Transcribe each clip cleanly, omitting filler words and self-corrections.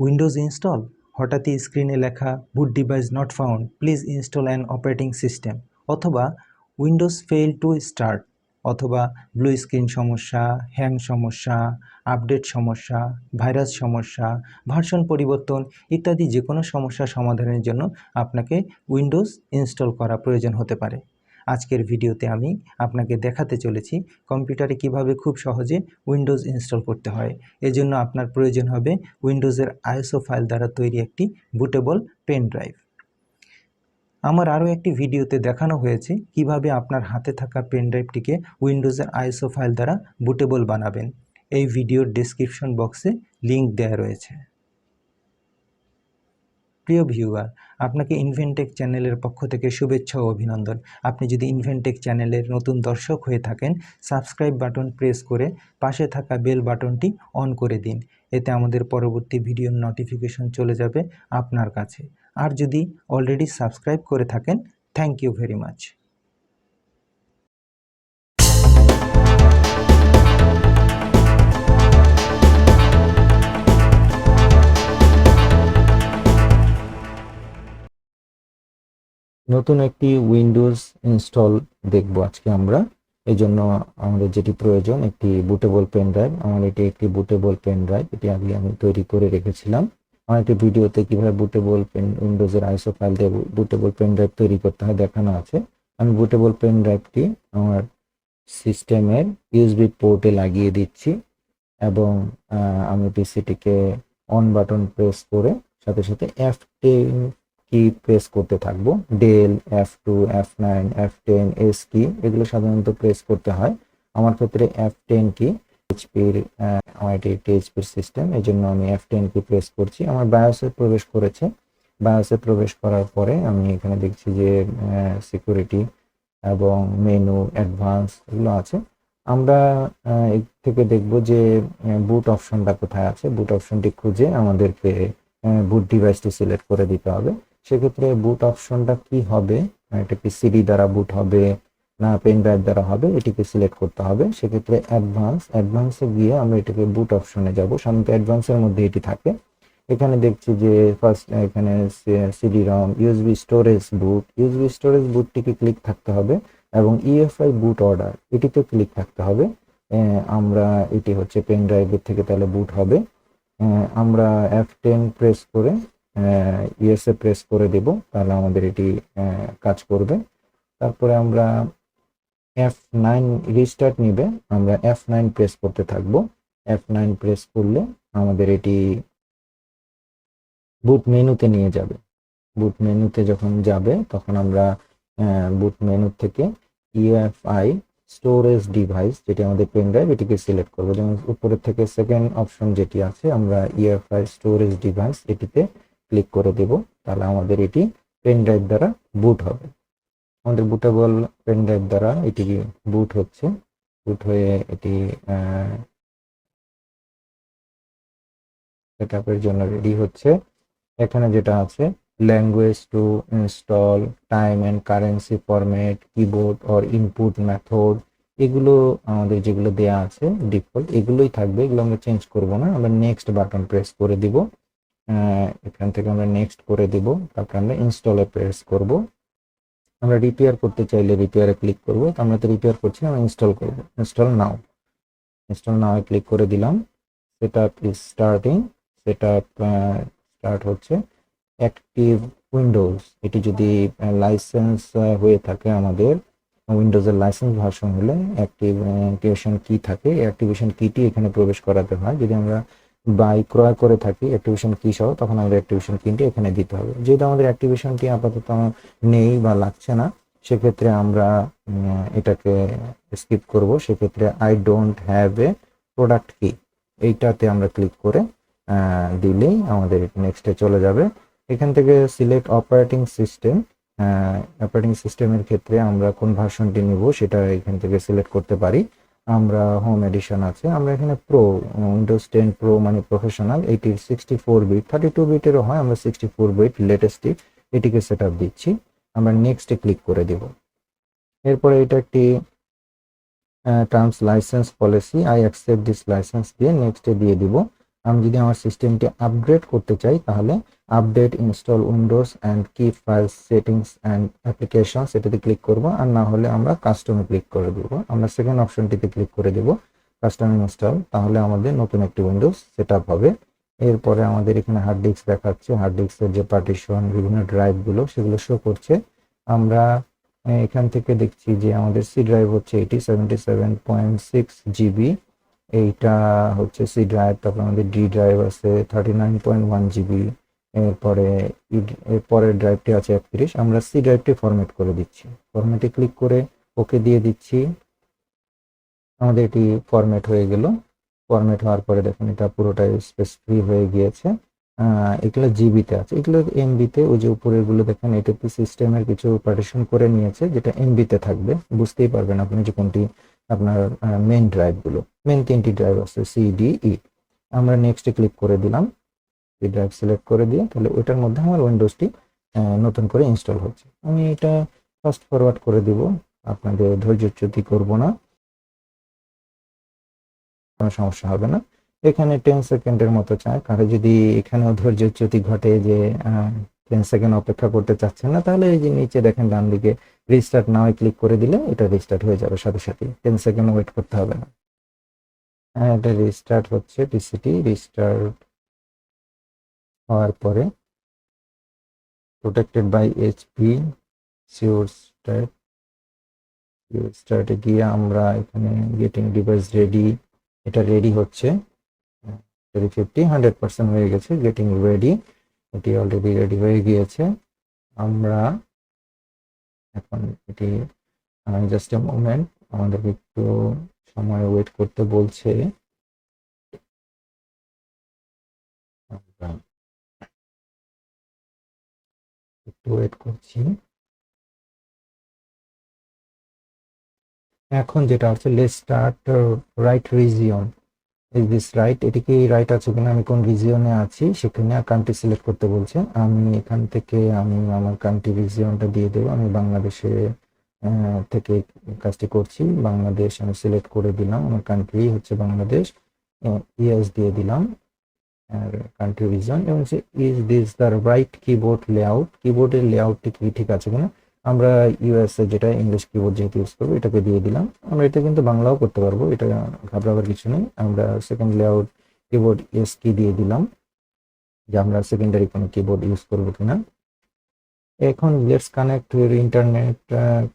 Windows install, হঠাৎই স্ক্রিনে লেখা boot device not found, please install an operating system, অথবা উইন্ডোজ ফেল টু স্টার্ট, অথবা ব্লু স্ক্রিন সমস্যা, হ্যাং সমস্যা, আপডেট সমস্যা, ভাইরাস সমস্যা, ভার্সন পরিবর্তন ইত্যাদি যে কোনো সমস্যা সমাধানের জন্য আপনাকে উইন্ডোজ ইনস্টল করা প্রয়োজন হতে পারে। আজকের ভিডিওতে আমি আপনাকে দেখাতে চলেছি কম্পিউটারে কিভাবে খুব সহজে উইন্ডোজ ইনস্টল করতে হয়। এজন্য আপনার প্রয়োজন হবে উইন্ডোজের আইএসও ফাইল দ্বারা তৈরি একটি বুটেবল পেন ড্রাইভ। আমার আরও একটি ভিডিওতে দেখানো হয়েছে কিভাবে আপনার হাতে থাকা পেন ড্রাইভটিকে উইন্ডোজের আইএসও ফাইল দ্বারা বুটেবল বানাবেন। এই ভিডিওর ডেসক্রিপশন বক্সে লিঙ্ক দেওয়া রয়েছে। প্রিয় ভিউয়ার, আপনাকে ইনভেনটেক চ্যানেলের পক্ষ থেকে শুভেচ্ছা ও অভিনন্দন। আপনি যদি ইনভেনটেক চ্যানেলের নতুন দর্শক হয়ে থাকেন, সাবস্ক্রাইব বাটন প্রেস করে পাশে থাকা বেল বাটনটি অন করে দিন। এতে আমাদের পরবর্তী ভিডিওর নোটিফিকেশন চলে যাবে আপনার কাছে। আর যদি অলরেডি সাবস্ক্রাইব করে থাকেন, থ্যাংক ইউ ভেরি মাচ। নতুন একটি উইন্ডোজ ইনস্টল দেখব আজকে আমরা। এই জন্য আমাদের যেটি প্রয়োজন একটি বুটেবল পেন ড্রাইভ। আমার এটি একটি বুটেবল পেন ড্রাইভ, এটি আগে আমি তৈরি করে রেখেছিলাম। আমার একটি ভিডিওতে কিভাবে বুটেবল পেন উইন্ডোজের আইএসও ফাইল দিয়ে বুটেবল পেন ড্রাইভ তৈরি করতে হয় দেখানো আছে। আমি বুটেবল পেন ড্রাইভটি আমার সিস্টেমের ইউএসবি পোর্টে লাগিয়ে দিচ্ছি এবং আমি পিসিটিকে অন বাটন প্রেস করে সাথে সাথে F10 কি প্রেস করতে থাকবো। Del, F2, F9, F10, S কি এগুলো সাধারণত প্রেস করতে হয়। আমার ক্ষেত্রে F10 কি, এইচপির আমার এটি একটি এইচপির সিস্টেম, এই জন্য আমি F10 কি প্রেস করছি। আমার বায়োসে প্রবেশ করেছে। বায়োসে প্রবেশ করার পরে আমি এখানে দেখছি যে সিকিউরিটি এবং মেনু, অ্যাডভান্স এগুলো আছে। আমরা এর থেকে দেখব যে বুট অপশনটা কোথায় আছে। বুট অপশনটি খুঁজে আমাদেরকে বুট ডিভাইসটি সিলেক্ট করে দিতে হবে। সেক্ষেত্রে বুট অপশনটা কি হবে, এটা কি সিডি দ্বারা বুট হবে না পেন ড্রাইভ দ্বারা হবে, এটিকে সিলেক্ট করতে হবে। সেক্ষেত্রে অ্যাডভান্সে গিয়ে আমরা এটাকে বুট অপশনে যাব। সাধারণত অ্যাডভান্সের মধ্যে এটি থাকে। এখানে দেখছি যে ফার্স্ট এখানে সিডি রম, ইউএসবি স্টোরেজ বুটটিকে ক্লিক থাকতে হবে এবং ইউএফআই বুট অর্ডার এটিতে ক্লিক থাকতে হবে। আমরা এটি হচ্ছে পেন ড্রাইভের থেকে তাহলে বুট হবে। আমরা F10 প্রেস করে ইউএসএ প্রেস করে দেব, তাহলে আমাদের এটি কাজ করবে। তারপরে আমরা F9 রিস্টার্ট নিবে, আমরা F9 প্রেস করতে থাকবো। F9 প্রেস করলে আমাদের এটি বুট মেনুতে নিয়ে যাবে। বুট মেনুতে যখন যাবে তখন আমরা বুট মেনু থেকে ইউএফআই স্টোরেজ ডিভাইস, যেটি আমাদের পেন ড্রাইভ, এটিকে সিলেক্ট করবো। যেমন উপরের থেকে সেকেন্ড অপশন যেটি আছে, আমরা ইউএফআই স্টোরেজ ডিভাইস এটিতে ক্লিক করে দেব, তাহলে আমাদের এটি পেন ড্রাইভ দ্বারা বুট হবে। আমাদের বুটেবল পেন ড্রাইভ দ্বারা এটি বুট হচ্ছে। বুট হয়ে এটি সেটআপের জন্য রেডি হচ্ছে। এখানে যেটা আছে language to install, time and currency format, keyboard or input method, এগুলো আমাদের যেগুলো দেয়া আছে ডিফল্ট এগুলোই থাকবে, এগুলো আমরা চেঞ্জ করব না। আমরা নেক্সট বাটন প্রেস করে দিব। এখান থেকে আমরা নেক্সট করে দিব, তারপর আমরা ইনস্টলে প্রেস করব। আমরা রিপেয়ার করতে চাইলে রিপেয়ারে ক্লিক করব, তো আমরা তো রিপেয়ার করছি না, আমরা ইনস্টল করব। ইনস্টল নাও ক্লিক করে দিলাম। Setup is starting. Setup start হচ্ছে। অ্যাক্টিভ উইন্ডোজ, এটি যদি লাইসেন্স হয়ে থাকে, আমাদের উইন্ডোজের লাইসেন্স ভার্সন হলে অ্যাক্টিভেশন কি থাকে, অ্যাক্টিভেশন কিটি এখানে প্রবেশ করাতে হয়। যদি আমরা ক্রয় করে থাকি অ্যাক্টিভেশন কি সহ, তখন আমাদের অ্যাক্টিভেশন কিটি এখানে দিতে হবে। যেহেতু আমাদের অ্যাক্টিভেশনটি আপাতত নেই বা লাগছে না, সেক্ষেত্রে আমরা এটাকে স্কিপ করব। সেক্ষেত্রে I don't have a product কি, এইটাতে আমরা ক্লিক করে দিলেই আমাদের নেক্সটে চলে যাবে। এখান থেকে সিলেক্ট অপারেটিং সিস্টেমের ক্ষেত্রে আমরা কোন ভার্সনটি নিব সেটা এখান থেকে সিলেক্ট করতে পারি। আমরা হোম এডিশন আছে, আমরা এখানে প্রো, উইন্ডোজ 10 প্রো মানে প্রফেশনাল, এটির 64 বিট, 32 বিটেরও হয়, আমরা 64 বিট লেটেস্টটি এটিকে সেট আপ দিচ্ছি। আমরা নেক্সটে ক্লিক করে দেব। এরপরে এটা একটি terms licence policy, I accept this licence দিয়ে নেক্সটে দিয়ে দিব। আমি যদি আমার সিস্টেমটি আপগ্রেড করতে চাই তাহলে update install Windows and keep files settings and applications এটাতে ক্লিক করব, আর না হলে আমরা কাস্টমে ক্লিক করে দেবো। আমরা সেকেন্ড অপশনটিতে ক্লিক করে দেব কাস্টম ইনস্টল, তাহলে আমাদের নতুন একটি উইন্ডোজ সেট আপ হবে। এরপরে আমাদের এখানে হার্ড ডিস্ক দেখাচ্ছে, হার্ড ডিস্কের যে পার্টিশন বিভিন্ন ড্রাইভগুলো সেগুলো শো করছে। আমরা এখান থেকে দেখছি যে আমাদের সি ড্রাইভ হচ্ছে এটি 77.6 GB, এইটা হচ্ছে সি ড্রাইভ। তারপর আমাদের ডি ড্রাইভ আছে 39.1 GB। এরপরে এরপরের ড্রাইভটি আছে 31। আমরা সি ড্রাইভটি ফরম্যাট করে দিচ্ছি, ফরম্যাটে ক্লিক করে ওকে দিয়ে দিচ্ছি। আমাদের এটি ফরম্যাট হয়ে গেল। ফরম্যাট হওয়ার পরে দেখুন এটা পুরোটাই স্পেস ফ্রি হয়ে গিয়েছে। এগুলো জিবিতে আছে, এগুলো এমবিতে। ওই যে উপরের গুলো দেখেন এটাতে সিস্টেমের কিছু পার্টিশন করে নিয়েছে, যেটা এমবিতে থাকবে। বুঝতেই পারবেন আপনি যে কোনটি আপনার মেন ড্রাইভগুলো। মেন 3টি ড্রাইভ আছে সি ডি ই। আমরা নেক্সটে ক্লিক করে দিলাম, সি ড্রাইভ সিলেক্ট করে দিয়ে, তাহলে ওইটার মধ্যে আমার উইন্ডোজটি নতুন করে ইনস্টল হচ্ছে। আমি এটা ফাস্ট ফরওয়ার্ড করে দিব, আপনাদের ধৈর্যচ্যুতি করব না, কোনো সমস্যা হবে না। এখানে 10 সেকেন্ডের মতো চায়, কারো যদি এখানেও ধৈর্যচ্যুতি ঘটে যে 10 সেকেন্ড অপেক্ষা করতে চাচ্ছেন না, তাহলে এই যে নিচে দেখেন ডান দিকে রিস্টার্ট নাও ক্লিক করে দিলে এটা রিস্টার্ট হয়ে যাবে সাথে সাথে, 10 সেকেন্ড ওয়েট করতে হবে না। হ্যাঁ, এটা রিস্টার্ট হচ্ছে, পিসিটি রিস্টার্ট হওয়ার পরে প্রোটেক্টেড বাই এইচপি সিওর স্টার্টে গিয়ে আমরা এখানে গেটিং ডিভাইস রেডি, এটা রেডি হচ্ছে। 100% হয়ে গেছে, গেটিং রেডি, এটি অলরেডি রেডি হয়ে গিয়েছে। আমরা এখন এটি জাস্ট এ মোমেন্ট, আমাদের একটু সময় ওয়েট করতে বলছে। একটু ওয়েট করছি। এখন যেটা হচ্ছে let's start right region, is this right, এটি কি রাইট আছে কিনা, আমি কোন রিজিয়নে আছি সেখানে কান্ট্রি সিলেক্ট করতে বলছে। আমি এখান থেকে আমি আমার কান্ট্রি রিজিয়নটা দিয়ে দেবো। আমি বাংলাদেশে থেকে কাজটি করছি, বাংলাদেশ আমি সিলেক্ট করে দিলাম, আমার কান্ট্রি হচ্ছে বাংলাদেশ, ইয়েস দিয়ে দিলাম আর কান্ট্রি রিজন। এবং is this the right keyboard layout, কিবোর্ডের লেআউটটি কি ঠিক আছে কিনা। আমরা ইউএসএ যেটা ইংলিশ কিবোর্ড যেহেতু ইউজ করবো এটাকে দিয়ে দিলাম। আমরা এটা কিন্তু বাংলাও করতে পারবো, এটা ঘাবড়াবার কিছু নেই। আমরা সেকেন্ড লেআউট কিবোর্ড এস কি দিয়ে দিলাম, যে আমরা সেকেন্ডারি কোনো কিবোর্ড ইউজ করবো কিনা। এখন লেটস কানেক্ট ইন্টারনেট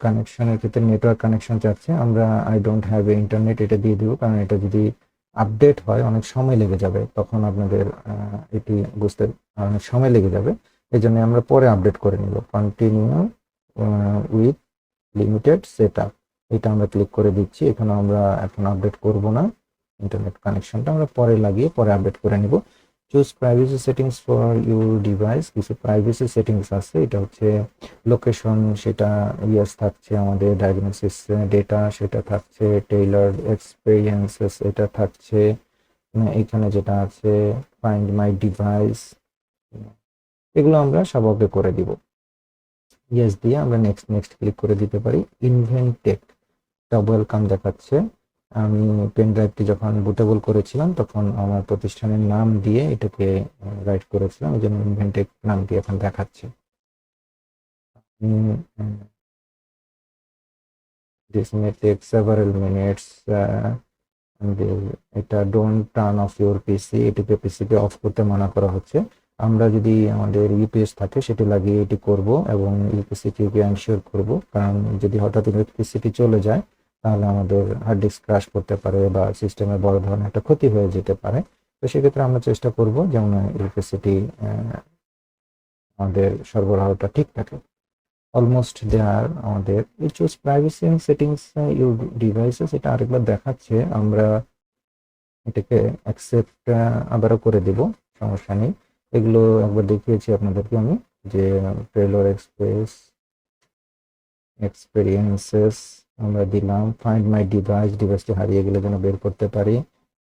কানেকশনের ক্ষেত্রে নেটওয়ার্ক কানেকশন চাচ্ছে, আমরা I don't have a internet এটা দিয়ে দেবো, কারণ এটা যদি আপডেট হয় অনেক সময় লেগে যাবে, তখন আপনাদের এটি বুঝতে অনেক সময় লেগে যাবে। এই জন্য আমরা পরে আপডেট করে নিব। Continue with limited set up, এটা আমরা ক্লিক করে দিচ্ছি। এখানে আমরা এখন আপডেট করব না, ইন্টারনেট কানেকশনটা আমরা পরে লাগিয়ে পরে আপডেট করে নিব। Choose privacy settings for your device, কিছু প্রাইভেসি সেটিংস আছে, এটা হচ্ছে লোকেশন, সেটা ইয়েস থাকছে, আমাদের ডায়াগনোসিস ডেটা সেটা থাকছে, টেইলার এক্সপেরিয়েন্সেস এটা থাকছে, এখানে যেটা আছে ফাইন্ড মাই ডিভাইস, এগুলো আমরা সব ওকে করে দিব। ইয়েস দিয়ে আমরা নেক্সট নেক্সট ক্লিক করে দিতে পারি। ইনভেন্টেড টা ওয়েলকাম দেখাচ্ছে। আমি পেন ড্রাইভটি যখন বুটেবল করেছিলাম তখন আমার প্রতিষ্ঠানের নাম দিয়ে এটাকে রাইট করেছিলাম, এই জন্য ইনভেন্টেড নামটি এখন দেখাচ্ছে। This may take several minutes. এটা ডোন্ট টার্ন অফ ইউর পিসি, এটিকে পিসিকে অফ করতে মানা করা হচ্ছে। আমরা যদি আমাদের ইউপিএস থাকে সেটি লাগিয়ে এটি করব এবং ইউপিসিকে এনশিওর করব, কারণ যদি হঠাৎ ইলেকট্রিসিটি চলে যায় তাহলে আমাদের হার্ড ডিস্ক ক্র্যাশ করতে পারে বা সিস্টেমে বড় ধরনের একটা ক্ষতি হয়ে যেতে পারে। তো সেক্ষেত্রে আমরা চেষ্টা করব যেমন ইলেকট্রিসিটি আমাদের সরবরাহটা ঠিক থাকে। অলমোস্ট দেয়ার আমাদের choose privacy and settings your devices, এটা আরেকবার দেখাচ্ছে। আমরা এটাকে অ্যাকসেপ্ট আবারও করে দেব, সমস্যা নেই। এগুলো একবার দেখিয়েছি আপনাদেরকে আমি, যে ট্রেলর এক্সপেরিয়েন্সেস আমরা দিলাম। ফাইন্ড মাই ডিভাইস, ডিভাইসটি হারিয়ে গেলে যেন বের করতে পারি।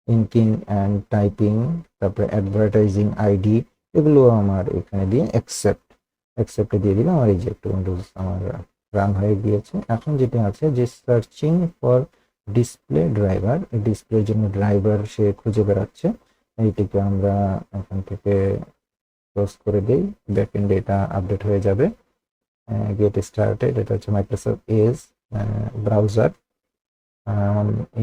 ইনকিং অ্যান্ড টাইপিং, তারপরে অ্যাডভার্টাইজিং আইডি, এগুলো আমার এখানে দিয়ে অ্যাকসেপ্টে দিয়ে দিলাম। আমার এই যে একটু উইন্ডোজ আমার রান হয়ে গিয়েছে। এখন যেটা আছে যে সার্চিং ফর ডিসপ্লে ড্রাইভার, ডিসপ্লের জন্য ড্রাইভার সে খুঁজে বেড়াচ্ছে। এইটিকে আমরা এখান থেকে ক্লোজ করে দিই, ব্যাকএন্ডে এটা আপডেট হয়ে যাবে। গেট স্টার্টেড, এটা হচ্ছে মাইক্রোসফট এজ ব্রাউজার।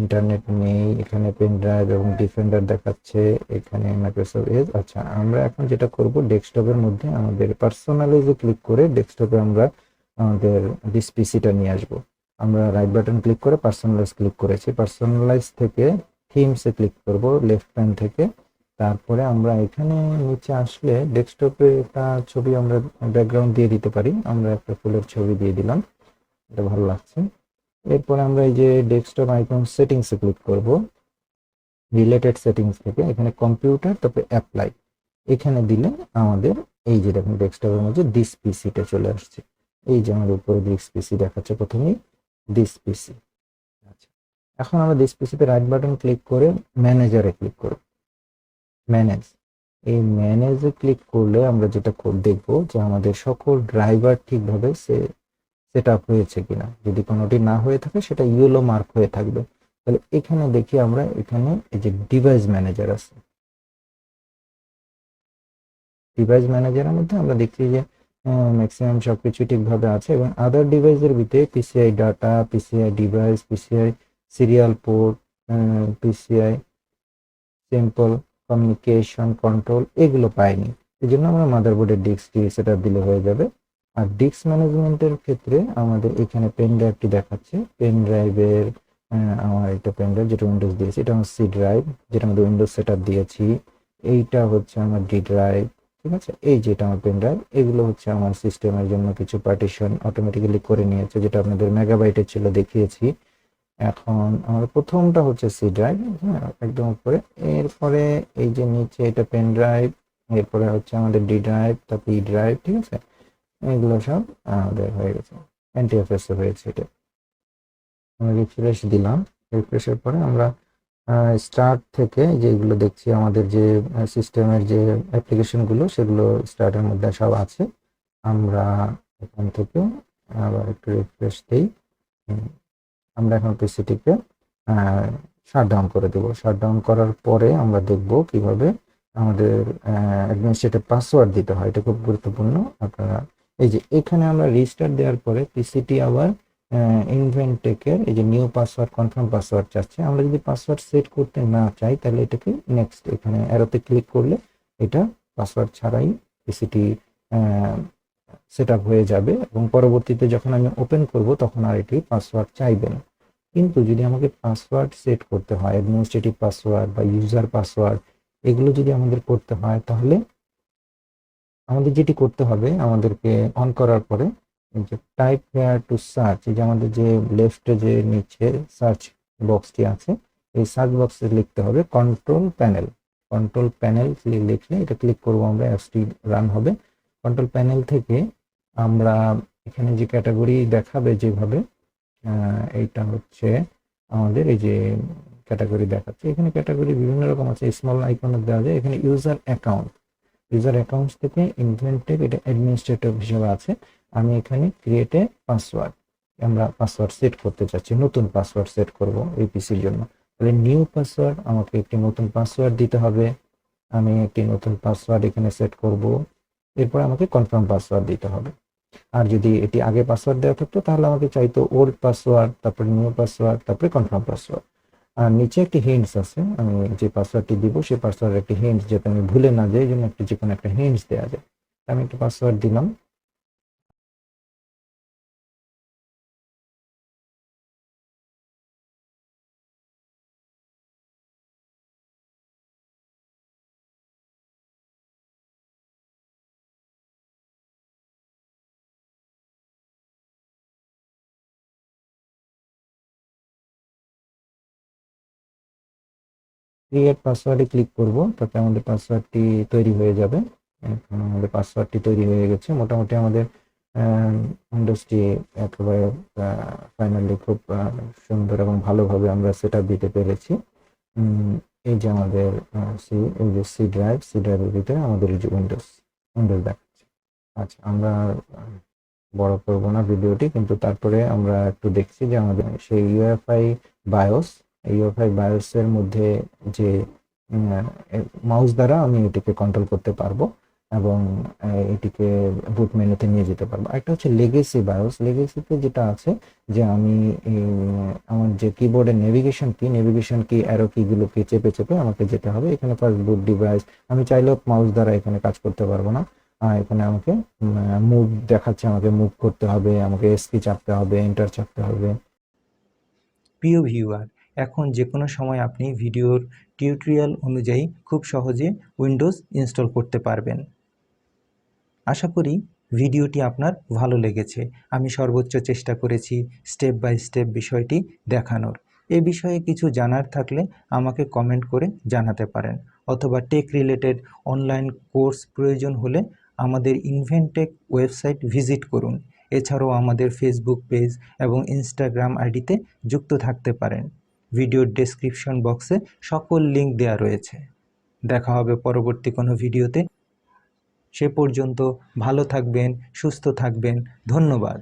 ইন্টারনেট নেই, এখানে পেন ড্রাইভ এবং ডিফেন্ডার দেখাচ্ছে, এখানে মাইক্রোসফট এজ। আচ্ছা, আমরা এখন যেটা করব, ডেস্কটপের মধ্যে আমাদের পার্সোনালাইজে ক্লিক করে ডেস্কটপে আমরা আমাদের দিস পিসিটা নিয়ে আসব। আমরা রাইট বাটন ক্লিক করে পার্সোনালাইজ ক্লিক করেছি, পার্সোনালাইজ থেকে থিমসে ক্লিক করব লেফট প্যান থেকে। তারপরে আমরা এখানে নিচে আসলে ডেস্কটপে একটা ছবি আমরা ব্যাকগ্রাউন্ড দিয়ে দিতে পারি, আমরা একটা ফুলের ছবি দিয়ে দিলাম, এটা ভালো লাগছে। এরপর আমরা এই যে ডেস্কটপ আইকন সেটিংসে ক্লিক করব, রিলেটেড সেটিংস থেকে এখানে কম্পিউটার, তারপরে অ্যাপ্লাই, এখানে দিলে আমাদের এই যে দেখুন ডেস্কটপের মধ্যে দিস পিসিটা চলে আসছে। এই যে আমাদের উপরে দিস পিসি দেখাচ্ছে, প্রথমেই দিস পিসি। আচ্ছা, এখন আমরা দিস পিসিতে রাইট বাটন ক্লিক করে ম্যানেজারে ক্লিক করব, ম্যানেজ। এই ম্যানেজে ক্লিক করলে আমরা যেটা দেখবো যে আমাদের সকল ড্রাইভার ঠিকভাবে সেট আপ হয়েছে কিনা। যদি কোনোটি না হয়ে থাকে সেটা ইয়েলো মার্ক হয়ে থাকবে। তাহলে এখানে দেখি আমরা, এখানে এই যে ডিভাইস ম্যানেজার আছে, ডিভাইস ম্যানেজারের মধ্যে আমরা দেখছি যে ম্যাক্সিমাম সবকিছু ঠিকভাবে আছে, এবং আদার ডিভাইসের ভিতরে PCI data, PCI device, PCI serial port, PCI simple communication control, এগুলো পাইনি। এই জন্য আমরা মাদারবোর্ডের ডিস্কটি সেটা দিলে হয়ে যাবে। আর ডিস্ক ম্যানেজমেন্টের ক্ষেত্রে আমাদের এখানে পেন ড্রাইভটি দেখাচ্ছে, পেন ড্রাইভের আমার একটা পেন ড্রাইভ যেটা উইন্ডোজ দিয়েছি, এটা আমার সি ড্রাইভ, যেটা আমাদের উইন্ডোজ সেট আপ দিয়েছি। এইটা হচ্ছে আমার ডি ড্রাইভ, ঠিক আছে। এই যেটা আমার পেন ড্রাইভ, এগুলো হচ্ছে আমার সিস্টেমের জন্য কিছু পার্টিশন অটোমেটিক্যালি করে নিয়েছে, যেটা আপনাদের মেগাবাইটের ছিল দেখিয়েছি। এখন আমাদের প্রথমটা হচ্ছে সি ড্রাইভ, হ্যাঁ, একদম উপরে। এরপরে এই যে নিচে এটা পেন ড্রাইভ, এরপরে হচ্ছে আমাদের ডি ড্রাইভ, তারপর ই ড্রাইভ, ঠিক আছে। এগুলো সব আমাদের হয়ে গেছে, এনটিএফএস হয়েছে এটা। আমরা রিফ্রেশ দিলাম, রিফ্রেশের পরে আমরা স্টার্ট থেকে যেগুলো দেখছি আমাদের যে সিস্টেমের যে অ্যাপ্লিকেশনগুলো, সেগুলো স্টার্টের মধ্যে সব আছে। আমরা এখান থেকে আবার একটু রিফ্রেশ দিই। আমরা এখন পিসিটিকে শাটডাউন করে দেব। শাটডাউন করার পরে আমরা দেখব কিভাবে আমাদের অ্যাডমিনিস্ট্রেটিভ পাসওয়ার্ড দিতে হয়, এটা খুব গুরুত্বপূর্ণ। আপনারা এই যে এখানে আমরা রিস্টার্ট দেওয়ার পরে পিসিটি আবার ইনভেন্টেকের এই যে নিউ পাসওয়ার্ড, কনফার্ম পাসওয়ার্ড চাচ্ছে। আমরা যদি পাসওয়ার্ড সেট করতে না চাই, তাহলে এটাকে নেক্সট এখানে অ্যারোতে ক্লিক করলে এটা পাসওয়ার্ড ছাড়াই পিসিটি সেট আপ হয়ে যাবে, এবং পরবর্তীতে যখন আমি ওপেন করব তখন আর এটি পাসওয়ার্ড চাইবে না। কিন্তু যদি আমাকে পাসওয়ার্ড সেট করতে হয়, অ্যাডমিনিস্ট্রেটিভ পাসওয়ার্ড বা ইউজার পাসওয়ার্ড, এগুলো যদি আমাদের করতে হয়, তাহলে আমাদের যেটি করতে হবে, আমাদেরকে অন করার পরে যে টাইপ হেয়ার টু সার্চ, এই যে আমাদের যে লেফটে যে নিচে সার্চ বক্সটি আছে, এই সার্চ বক্সে লিখতে হবে কন্ট্রোল প্যানেল। কন্ট্রোল প্যানেল লিখলে এটা ক্লিক করবো আমরা, অ্যাপসটি রান হবে। কন্ট্রোল প্যানেল থেকে আমরা এখানে যে ক্যাটাগরি দেখাবে যেভাবে, এইটা হচ্ছে আমাদের এই যে ক্যাটাগরি দেখাচ্ছে, এখানে ক্যাটাগরি বিভিন্ন রকম আছে, স্মল আইকনে দেওয়া যায়। এখানে ইউজার অ্যাকাউন্ট, ইউজার অ্যাকাউন্টস থেকে ইনভেন্টেড, এটা অ্যাডমিনিস্ট্রেটর হিসেবে আছে। আমি এখানে ক্রিয়েট এ পাসওয়ার্ড, আমরা পাসওয়ার্ড সেট করতে চাচ্ছি, নতুন পাসওয়ার্ড সেট করব এই পিসির জন্য। তাহলে নিউ পাসওয়ার্ড, আমাকে একটি নতুন পাসওয়ার্ড দিতে হবে। আমি একটি নতুন পাসওয়ার্ড এখানে সেট করব, এরপর আমাকে কনফার্ম পাসওয়ার্ড দিতে হবে। আর যদি এটি আগে পাসওয়ার্ড দেওয়া থাকতো, তাহলে আমাকে চাইতো ওল্ড পাসওয়ার্ড, তারপরে নিউ পাসওয়ার্ড, তারপরে কনফার্ম পাসওয়ার্ড। আর নিচে একটি হিন্টস আছে, আমি যে পাসওয়ার্ডটি দিব সেই পাসওয়ার্ডের একটি হিন্টস, যাতে আমি ভুলে না যাই, এই জন্য একটি যে কোনো একটা হিন্টস দেওয়া যায়। আমি একটা পাসওয়ার্ড দিলাম। ক্রিয়েট পাসওয়ার্ডে ক্লিক করব, তাতে আমাদের পাসওয়ার্ডটি তৈরি হয়ে যাবে। এখন আমাদের পাসওয়ার্ডটি তৈরি হয়ে গেছে। মোটামুটি আমাদের উইন্ডোজটি একেবারে ফাইনালি খুব সুন্দর এবং ভালোভাবে আমরা সেট আপ দিতে পেরেছি। এই যে আমাদের এই যে সি ড্রাইভ, সি ড্রাইভের ভিতরে আমাদের এই যে উইন্ডোজ দেখাচ্ছে। আচ্ছা, আমরা বড় করব না ভিডিওটি, কিন্তু তারপরে আমরা একটু দেখছি যে আমাদের সেই ইউএফআই বায়োস, ইউএফআই বায়োসের মধ্যে যে মাউস দ্বারা আমি এটিকে কন্ট্রোল করতে পারবো এবং এটিকে বুট মেনুতে নিয়ে যেতে পারবো। একটা হচ্ছে লেগেসি বায়োস। লেগেসিতে যেটা আছে যে আমি আমার যে কিবোর্ডের নেভিগেশন কি অ্যারো কিগুলোকে চেপে চেপে আমাকে যেতে হবে। এখানে ফার্স্ট বুট ডিভাইস, আমি চাইলেও মাউস দ্বারা এখানে কাজ করতে পারবো না। এখানে আমাকে মুভ দেখাচ্ছে, আমাকে মুভ করতে হবে, আমাকে এসকি চাপতে হবে, এন্টার চাপতে হবে। প্রিয় ভিউয়ার, এখন যে কোনো সময় আপনি ভিডিওর টিউটোরিয়াল অনুযায়ী খুব সহজে উইন্ডোজ ইনস্টল করতে পারবেন। আশা করি ভিডিওটি আপনার ভালো লেগেছে। আমি সর্বোচ্চ চেষ্টা করেছি স্টেপ বাই স্টেপ বিষয়টি দেখানোর। এ বিষয়ে কিছু জানার থাকলে আমাকে কমেন্ট করে জানাতে পারেন, অথবা টেক রিলেটেড অনলাইন কোর্স প্রয়োজন হলে আমাদের ইনভেন্টেক ওয়েবসাইট ভিজিট করুন। এছাড়াও আমাদের ফেসবুক পেজ এবং ইনস্টাগ্রাম আইডিতে যুক্ত থাকতে পারেন। ভিডিওর ডেসক্রিপশন বক্সে সকল লিঙ্ক দেওয়া রয়েছে। দেখা হবে পরবর্তী কোনো ভিডিওতে। সে পর্যন্ত ভালো থাকবেন, সুস্থ থাকবেন। ধন্যবাদ।